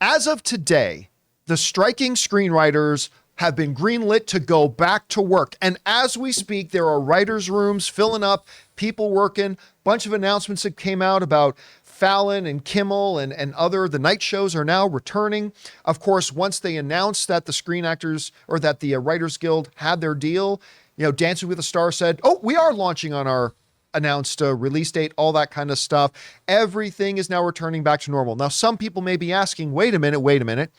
As of today, the striking screenwriters have been greenlit to go back to work. And as we speak, there are writers' rooms filling up, people working, bunch of announcements that came out about Fallon and Kimmel and the night shows are now returning. Of course, once they announced that the Screen Actors or that the Writers Guild had their deal, Dancing with the Stars said, oh, we are launching on our announced release date, all that kind of stuff. Everything is now returning back to normal. Now, some people may be asking, wait a minute.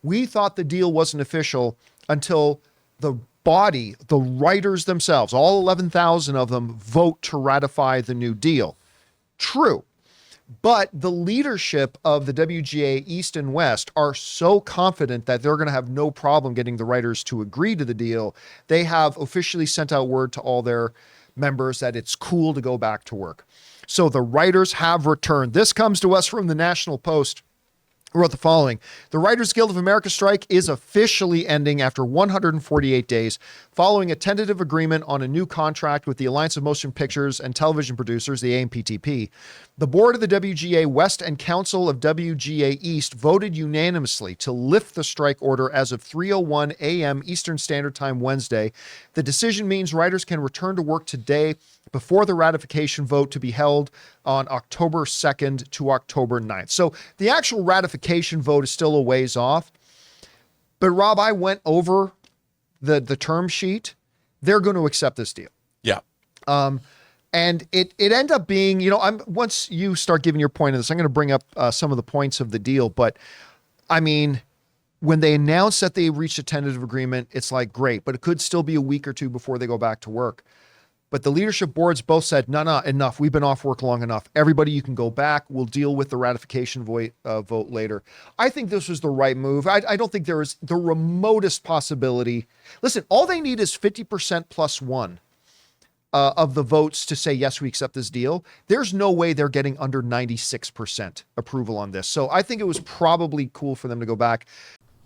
We thought the deal wasn't official until the body, the writers themselves, all 11,000 of them, vote to ratify the new deal. True. But the leadership of the WGA East and West are so confident that they're going to have no problem getting the writers to agree to the deal. They have officially sent out word to all their members that it's cool to go back to work. So the writers have returned. This comes to us from the National Post. Wrote the following: the Writers Guild of America strike is officially ending after 148 days, following a tentative agreement on a new contract with the Alliance of Motion Pictures and Television Producers, the AMPTP. The board of the WGA West and Council of WGA East voted unanimously to lift the strike order as of 3:01 a.m. Eastern Standard Time Wednesday. The decision means writers can return to work today before the ratification vote to be held on October 2nd to October 9th. So the actual ratification vote is still a ways off. But Rob, I went over the term sheet. They're going to accept this deal. Yeah. And it ended up being, once you start giving your point of this, I'm going to bring up some of the points of the deal. But I mean, when they announced that they reached a tentative agreement, it's like, great, but it could still be a week or two before they go back to work. But the leadership boards both said, no, enough. We've been off work long enough. Everybody, you can go back. We'll deal with the ratification vote later. I think this was the right move. I don't think there is the remotest possibility. Listen, all they need is 50% plus one of the votes to say, yes, we accept this deal. There's no way they're getting under 96% approval on this. So I think it was probably cool for them to go back.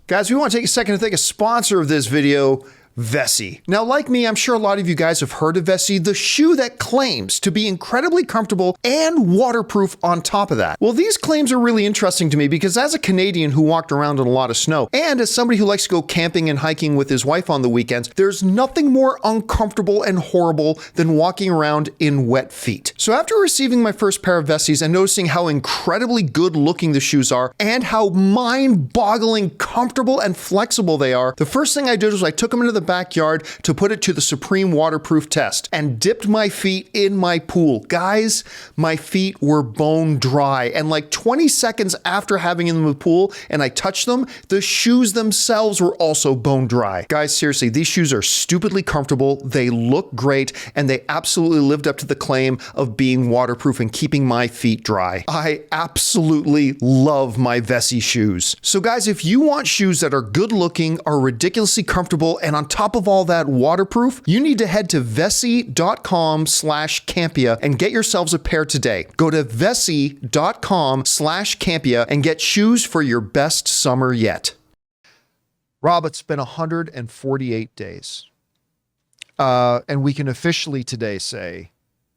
Guys, we want to take a second to thank a sponsor of this video, Vessi. Now, like me, I'm sure a lot of you guys have heard of Vessi, the shoe that claims to be incredibly comfortable and waterproof on top of that. Well, these claims are really interesting to me because as a Canadian who walked around in a lot of snow, and as somebody who likes to go camping and hiking with his wife on the weekends, there's nothing more uncomfortable and horrible than walking around in wet feet. So after receiving my first pair of Vessis and noticing how incredibly good looking the shoes are and how mind-boggling comfortable and flexible they are, the first thing I did was I took them into the backyard to put it to the supreme waterproof test and dipped my feet in my pool. Guys, my feet were bone dry, and like 20 seconds after having them in the pool and I touched them, the shoes themselves were also bone dry. Guys, seriously, these shoes are stupidly comfortable, they look great, and they absolutely lived up to the claim of being waterproof and keeping my feet dry. I absolutely love my Vessi shoes. So guys, if you want shoes that are good looking, are ridiculously comfortable, and on top of all that waterproof, you need to head to vessi.com/Campea and get yourselves a pair today. Go to vessi.com/Campea and get shoes for your best summer yet. Rob, it's been 148 days. And we can officially today say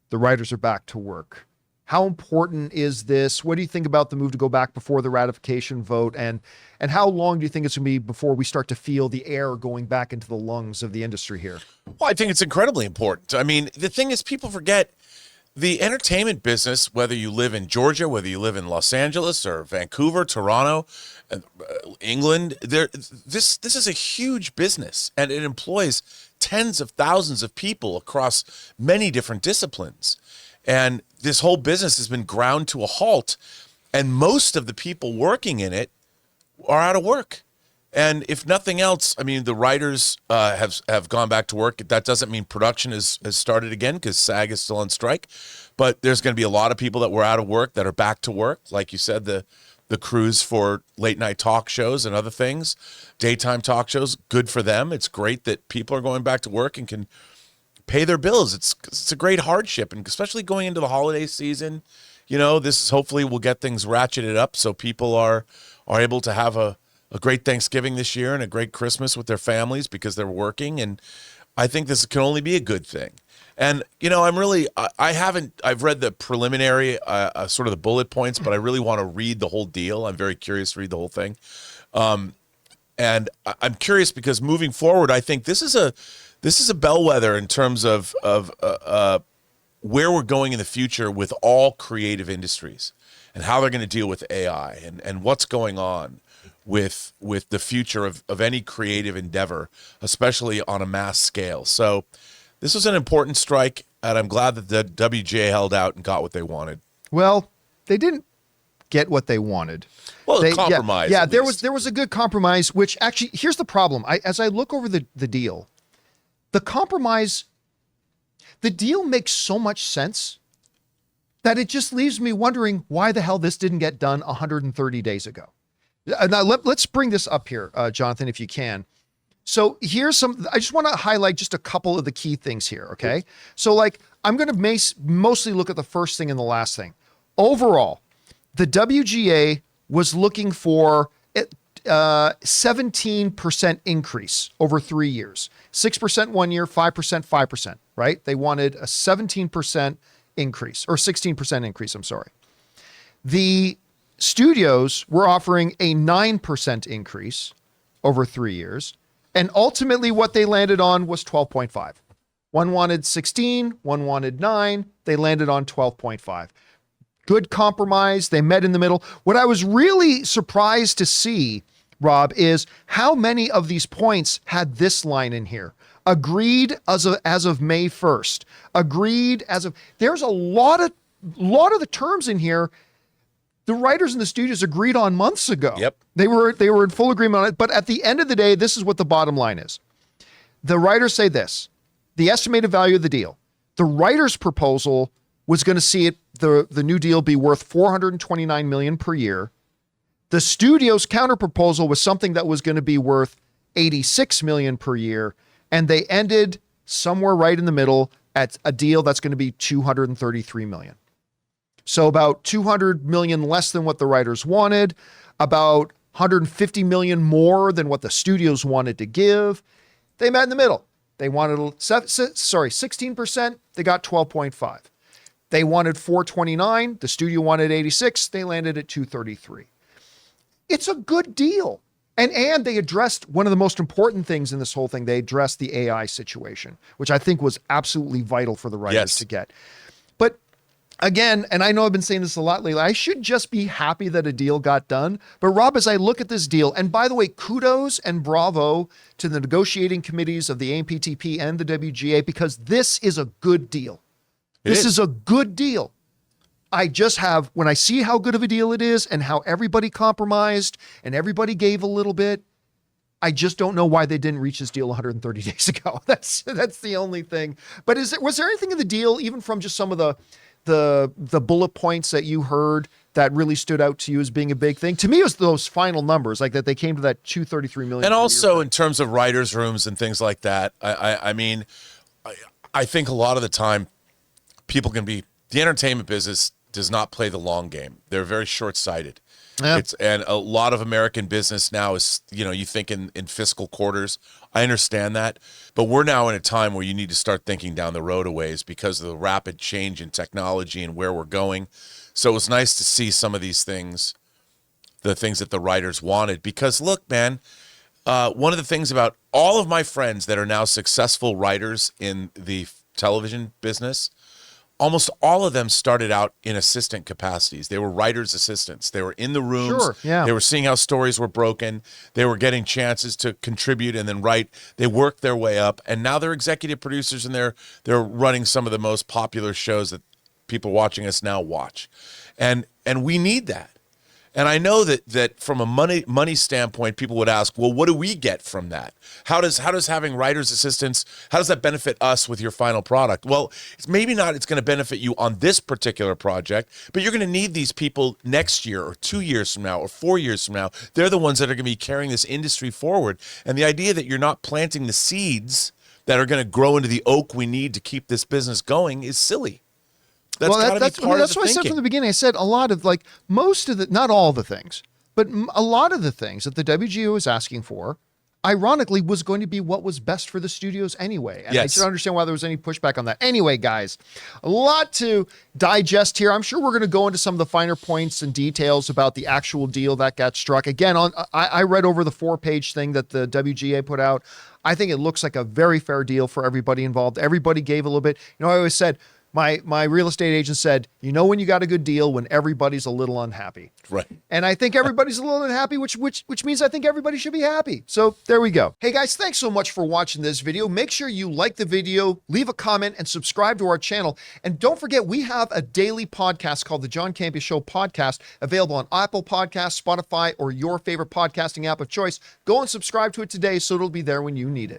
the writers are back to work. How important is this? What do you think about the move to go back before the ratification vote? And how long do you think it's going to be before we start to feel the air going back into the lungs of the industry here? Well, I think it's incredibly important. I mean, the thing is, people forget the entertainment business, whether you live in Georgia, whether you live in Los Angeles or Vancouver, Toronto, England, this is a huge business, and it employs tens of thousands of people across many different disciplines. And this whole business has been ground to a halt, and most of the people working in it are out of work. And if nothing else, I mean, the writers have gone back to work. That doesn't mean production has started again because SAG is still on strike. But there's going to be a lot of people that were out of work that are back to work. Like you said, the crews for late night talk shows and other things, daytime talk shows, good for them. It's great that people are going back to work and can pay their bills. It's a great hardship, and especially going into the holiday season, this is hopefully will get things ratcheted up so people are able to have a great Thanksgiving this year and a great Christmas with their families because they're working. And I think this can only be a good thing. And, I've read the preliminary, sort of the bullet points, but I really want to read the whole deal. I'm very curious to read the whole thing. And I'm curious because moving forward, I think this is a bellwether in terms of where we're going in the future with all creative industries and how they're going to deal with AI and what's going on with the future of any creative endeavor, especially on a mass scale. So this was an important strike, and I'm glad that the WGA held out and got what they wanted. Well, they didn't get what they wanted. Well, compromise. Yeah, there was a good compromise, which actually, here's the problem. As I look over the deal, the compromise, the deal makes so much sense that it just leaves me wondering why the hell this didn't get done 130 days ago. Now, let's bring this up here, Jonathan, if you can. So here's I just want to highlight just a couple of the key things here, okay? So I'm going to mostly look at the first thing and the last thing. Overall, the WGA was looking for 17% increase over 3 years. 6% 1 year, 5%, 5%, right? They wanted a 17% increase, or 16% increase, I'm sorry. The studios were offering a 9% increase over 3 years. And ultimately what they landed on was 12.5. One wanted 16, one wanted 9. They landed on 12.5. Good compromise. They met in the middle. What I was really surprised to see, Rob, is how many of these points had this line in here. Agreed as of May 1st. Agreed as of, there's a lot of the terms in here the writers and the studios agreed on months ago. Yep. They were in full agreement on it. But at the end of the day, this is what the bottom line is. The writers say this, the estimated value of the deal. The writer's proposal was going to see it, the new deal be worth $429 million per year. The studio's counter proposal was something that was going to be worth $86 million per year. And they ended somewhere right in the middle at a deal that's going to be $233 million. So about 200 million less than what the writers wanted, about 150 million more than what the studios wanted to give. They met in the middle. They wanted 16%, they got 12.5. They wanted 429, the studio wanted 86, they landed at 233. It's a good deal. And they addressed one of the most important things in this whole thing. They addressed the AI situation, which I think was absolutely vital for the writers to get. But again, and I know I've been saying this a lot lately, I should just be happy that a deal got done. But Rob, as I look at this deal, and by the way, kudos and bravo to the negotiating committees of the AMPTP and the WGA, because this is a good deal. This is a good deal. I just have, when I see how good of a deal it is and how everybody compromised and everybody gave a little bit, I just don't know why they didn't reach this deal 130 days ago. That's the only thing. But was there anything in the deal, even from just some of the bullet points that you heard, that really stood out to you as being a big thing? To me, it was those final numbers, like that they came to that 233 million. And also in terms of writers' rooms and things like that, I mean, I think a lot of the time people can be, the entertainment business does not play the long game. They're very short-sighted. Yeah. And a lot of American business now is, you think in fiscal quarters. I understand that, but we're now in a time where you need to start thinking down the road a ways because of the rapid change in technology and where we're going. So it was nice to see some of these things, the things that the writers wanted, because look, man, one of the things about all of my friends that are now successful writers in the television business, almost all of them started out in assistant capacities. They were writers' assistants. They were in the rooms. Sure, yeah. They were seeing how stories were broken. They were getting chances to contribute and then write. They worked their way up, and now they're executive producers, and they're running some of the most popular shows that people watching us now watch. And we need that. And I know that from a money standpoint, people would ask, well, what do we get from that? How does having writers' assistants, how does that benefit us with your final product? Well, it's going to benefit you on this particular project, but you're going to need these people next year or 2 years from now or 4 years from now. They're the ones that are going to be carrying this industry forward. And the idea that you're not planting the seeds that are going to grow into the oak we need to keep this business going is silly. That's what I said from the beginning. I said a lot of, most of the, not all the things, but a lot of the things that the WGO is asking for, ironically was going to be what was best for the studios anyway. And I Yes. should understand why there was any pushback on that. Anyway, guys, a lot to digest here. I'm sure we're going to go into some of the finer points and details about the actual deal that got struck. Again, I read over the 4-page thing that the WGA put out. I think it looks like a very fair deal for everybody involved. Everybody gave a little bit. I always said, my real estate agent said, when you got a good deal, when everybody's a little unhappy. Right. And I think everybody's a little unhappy, which means I think everybody should be happy. So there we go. Hey guys, thanks so much for watching this video. Make sure you like the video, leave a comment, and subscribe to our channel. And don't forget, we have a daily podcast called the John Campea Show podcast, available on Apple Podcasts, Spotify, or your favorite podcasting app of choice. Go and subscribe to it today so it'll be there when you need it.